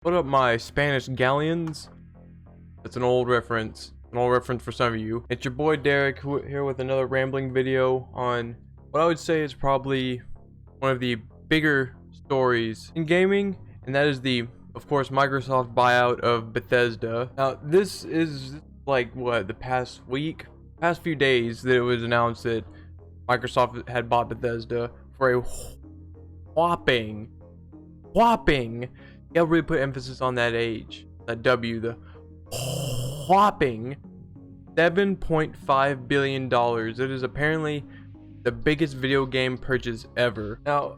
What up, my Spanish galleons? That's an old reference. An old reference for some of you. It's your boy Derek here with another rambling video on what I would say is probably one of the bigger stories in gaming, and that is the, of course, Microsoft buyout of Bethesda. Now, this is like what, the past few days that it was announced that Microsoft had bought Bethesda for a whopping, yeah, really put emphasis on that the whopping $7.5 billion. It is apparently the biggest video game purchase ever. Now,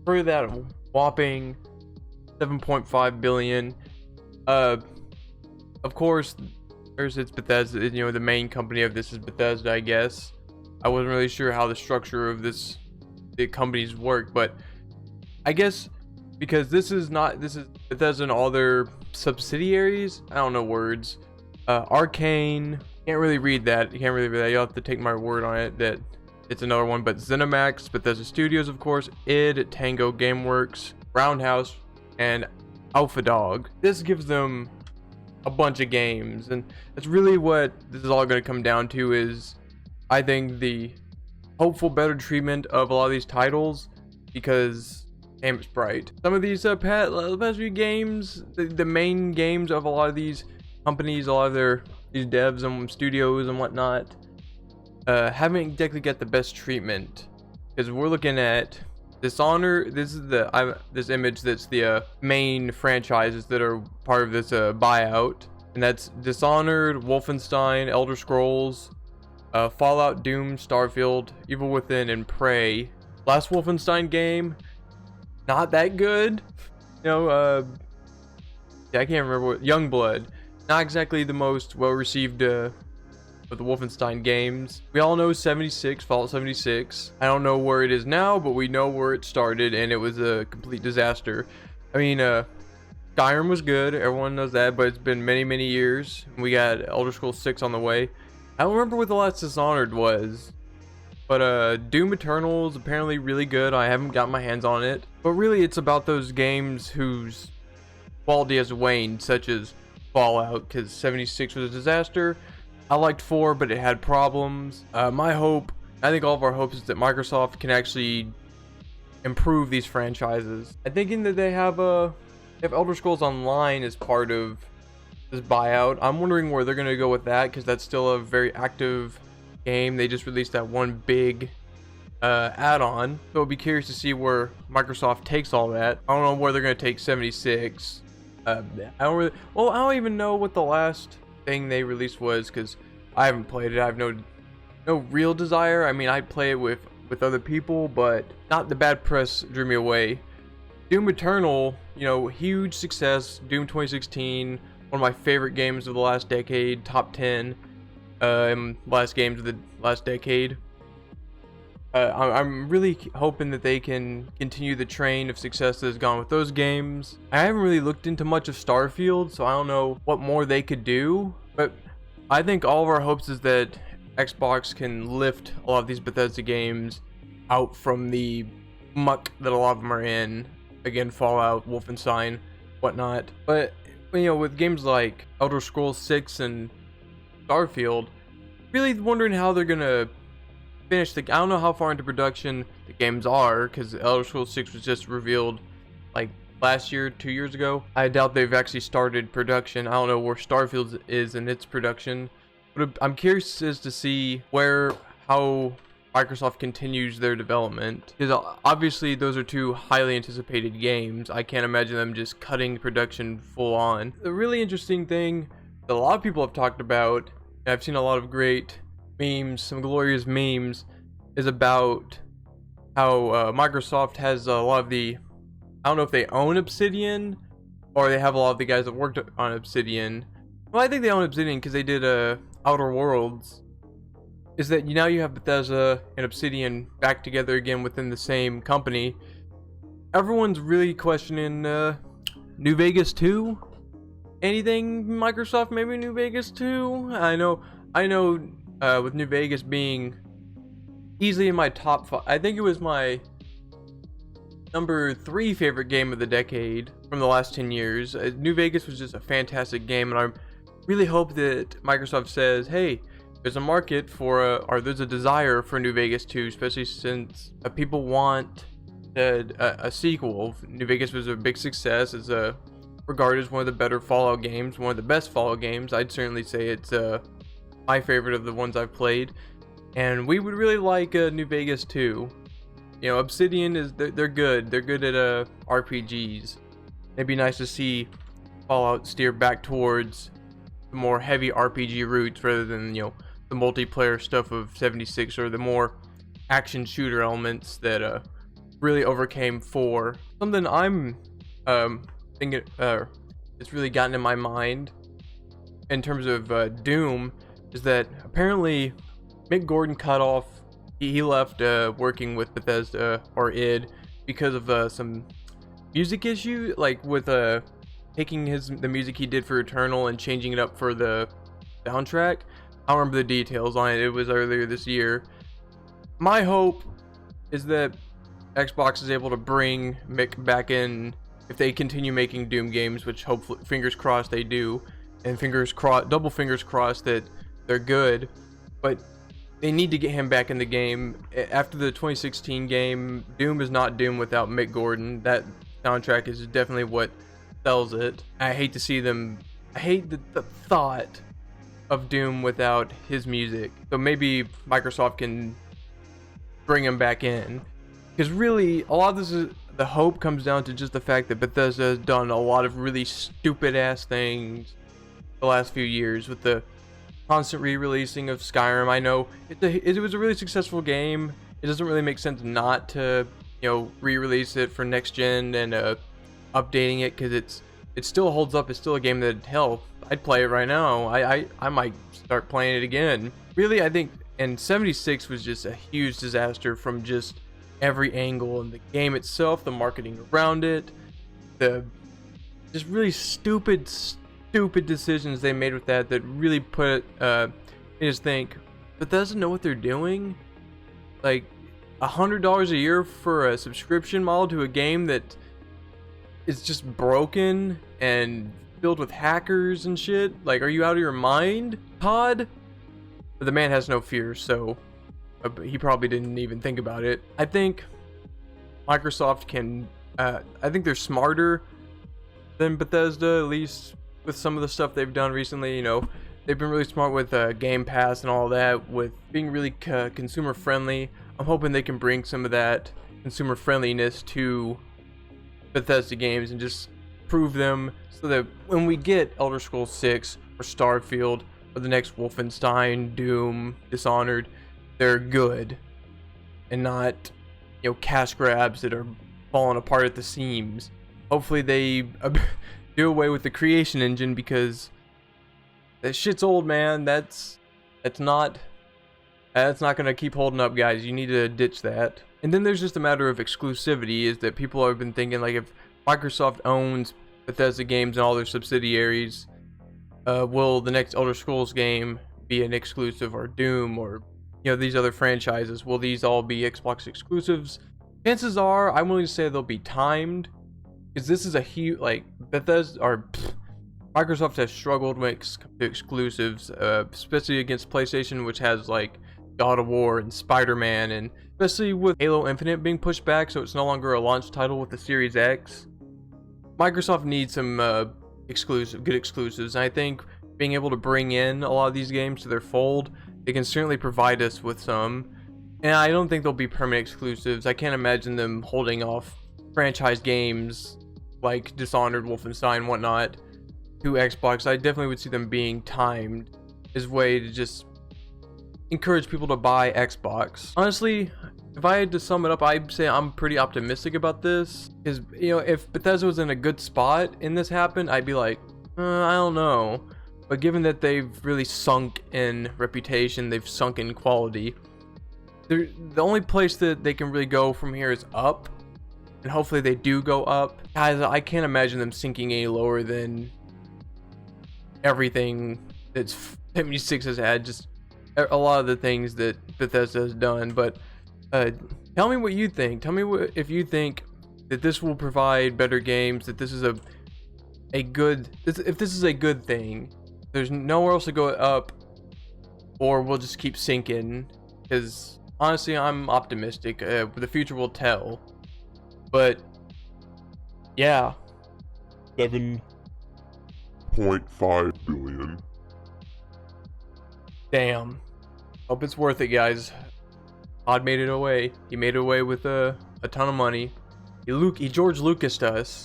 for that whopping 7.5 billion, of course, it's Bethesda. You know, the main company of this is Bethesda, I guess. I wasn't really sure how the structure of the companies work, but I guess because this is Bethesda and all their subsidiaries. I don't know words. Arcane. Can't really read that. You can't really read that. You'll have to take my word on it that it's another one. But ZeniMax, Bethesda Studios, of course, id, Tango Gameworks, Roundhouse, and AlphaDog. This gives them a bunch of games, and that's really what this is all going to come down to. Is I think the hopeful better treatment of a lot of these titles, because damn, it's bright. Some of these past few games, the main games of a lot of these companies, a lot of these devs and studios and whatnot, haven't exactly got the best treatment. Because we're looking at Dishonored. This is this image that's the main franchises that are part of this buyout, and that's Dishonored, Wolfenstein, Elder Scrolls, Fallout, Doom, Starfield, Evil Within, and Prey. Last Wolfenstein game, not that good. You know, yeah, I can't remember what. Youngblood, not exactly the most well received of the Wolfenstein games. We all know Fallout 76. I don't know where it is now, but we know where it started, and it was a complete disaster. I mean, Skyrim was good, everyone knows that, but it's been many years. We got Elder Scrolls 6 on the way. I don't remember what the last Dishonored was, but Doom Eternal is apparently really good. I haven't got my hands on it, but really it's about those games whose quality has waned, such as Fallout, because 76 was a disaster. I liked 4, but it had problems. My hope, I think all of our hopes, is that Microsoft can actually improve these franchises. I'm thinking that they have Elder Scrolls Online as part of this buyout. I'm wondering where they're gonna go with that, because that's still a very active game. They just released that one big add-on, so I'll be curious to see where Microsoft takes all that. I don't know where they're gonna take 76. I don't even know what the last thing they released was, because I haven't played it. I have no real desire. I mean, I'd play it with other people, but not the bad press drew me away. Doom Eternal, you know, huge success. Doom 2016, one of my favorite games of the last decade, top 10 last games of the last decade. I'm really hoping that they can continue the train of success that has gone with those games. I haven't really looked into much of Starfield, so I don't know what more they could do, but I think all of our hopes is that Xbox can lift a lot of these Bethesda games out from the muck that a lot of them are in. Again, Fallout, Wolfenstein, whatnot. But, you know, with games like Elder Scrolls 6 and Starfield, really wondering how they're gonna finish I don't know how far into production the games are, because Elder Scrolls 6 was just revealed like last year, 2 years ago. I doubt they've actually started production. I don't know where Starfield is in its production, but I'm curious as to see how Microsoft continues their development, because obviously those are two highly anticipated games. I can't imagine them just cutting production full on. The really interesting thing that a lot of people have talked about, and I've seen a lot of great memes, some glorious memes, is about how Microsoft has a lot of I don't know if they own Obsidian or they have a lot of the guys that worked on Obsidian. Well, I think they own Obsidian because they did Outer Worlds. Is that now you have Bethesda and Obsidian back together again within the same company. Everyone's really questioning New Vegas 2. Anything Microsoft, maybe New Vegas 2? I know with New Vegas being easily in my top 5. I think it was my number 3 favorite game of the decade from the last 10 years. New Vegas was just a fantastic game, and I really hope that Microsoft says, hey, there's a market for or there's a desire for New Vegas 2, especially since people want a sequel. New Vegas was a big success. It's regarded as one of the better Fallout games, one of the best Fallout games. I'd certainly say it's my favorite of the ones I've played, and we would really like New Vegas 2. You know, Obsidian they're good. They're good at RPGs. It'd be nice to see Fallout steer back towards the more heavy RPG roots rather than, you know, the multiplayer stuff of 76 or the more action shooter elements that really overcame 4. Something I'm thinking it's really gotten in my mind in terms of Doom is that apparently Mick Gordon cut off. He left working with Bethesda or id because of some music issue, like with taking the music he did for Eternal and changing it up for the soundtrack. I don't remember the details on it. It was earlier this year. My hope is that Xbox is able to bring Mick back in if they continue making Doom games, which hopefully, fingers crossed, they do, and double fingers crossed that they're good. But they need to get him back in the game. After the 2016 game, Doom is not Doom without Mick Gordon. That soundtrack is definitely what sells it. I hate to see them. I hate the thought of Doom without his music. So maybe Microsoft can bring him back in, because really a lot of this is, the hope comes down to just the fact that Bethesda has done a lot of really stupid ass things the last few years with the constant re-releasing of Skyrim. I know it was a really successful game. It doesn't really make sense not to, you know, re-release it for next gen and updating it, because it still holds up. It's still a game that, hell, I'd play it right now. I might start playing it again. Really, I think, and 76 was just a huge disaster from just every angle, in the game itself, the marketing around it, the just really stupid decisions they made with that really put me just think, Bethesda know what they're doing? Like $100 a year for a subscription model to a game that is just broken and filled with hackers and shit. Like, are you out of your mind, Todd? But the man has no fear, so he probably didn't even think about it. I think Microsoft can I think they're smarter than Bethesda, at least with some of the stuff they've done recently. You know, they've been really smart with Game Pass and all that, with being really consumer friendly. I'm hoping they can bring some of that consumer friendliness to Bethesda games and just prove them, so that when we get Elder Scrolls 6 or Starfield or the next Wolfenstein, Doom, Dishonored, they're good and not, you know, cash grabs that are falling apart at the seams. Hopefully they do away with the creation engine, because that shit's old, man. That's not gonna keep holding up, guys. You need to ditch that. And then there's just a matter of exclusivity, is that people have been thinking, like, if Microsoft owns Bethesda games and all their subsidiaries, will the next Elder Scrolls game be an exclusive, or Doom, or, you know, these other franchises? Will these all be Xbox exclusives? Chances are, I'm willing to say they'll be timed, because this is a huge, like, Bethesda or Microsoft has struggled when it comes to exclusives, especially against PlayStation, which has like God of War and Spider-Man, and especially with Halo Infinite being pushed back, so it's no longer a launch title with the Series X. Microsoft needs some good exclusives, and I think being able to bring in a lot of these games to their fold, they can certainly provide us with some. And I don't think they'll be permanent exclusives. I can't imagine them holding off franchise games like Dishonored, Wolfenstein, whatnot to Xbox. I definitely would see them being timed as a way to just encourage people to buy Xbox. Honestly, if I had to sum it up, I'd say I'm pretty optimistic about this, because, you know, if Bethesda was in a good spot and this happened, I'd be like, I don't know. But given that they've really sunk in reputation, they've sunk in quality, the only place that they can really go from here is up, and hopefully they do go up. Guys, I can't imagine them sinking any lower than everything that's 76 has had, just a lot of the things that Bethesda has done. But tell me what you think. Tell me if you think that this will provide better games, that this is if this is a good thing, there's nowhere else to go up, or we'll just keep sinking. Because honestly, I'm optimistic. The future will tell. But yeah, 7.5 billion. damn. Hope it's worth it, guys. Todd made it away. He made it away with a ton of money. He George Lucased us.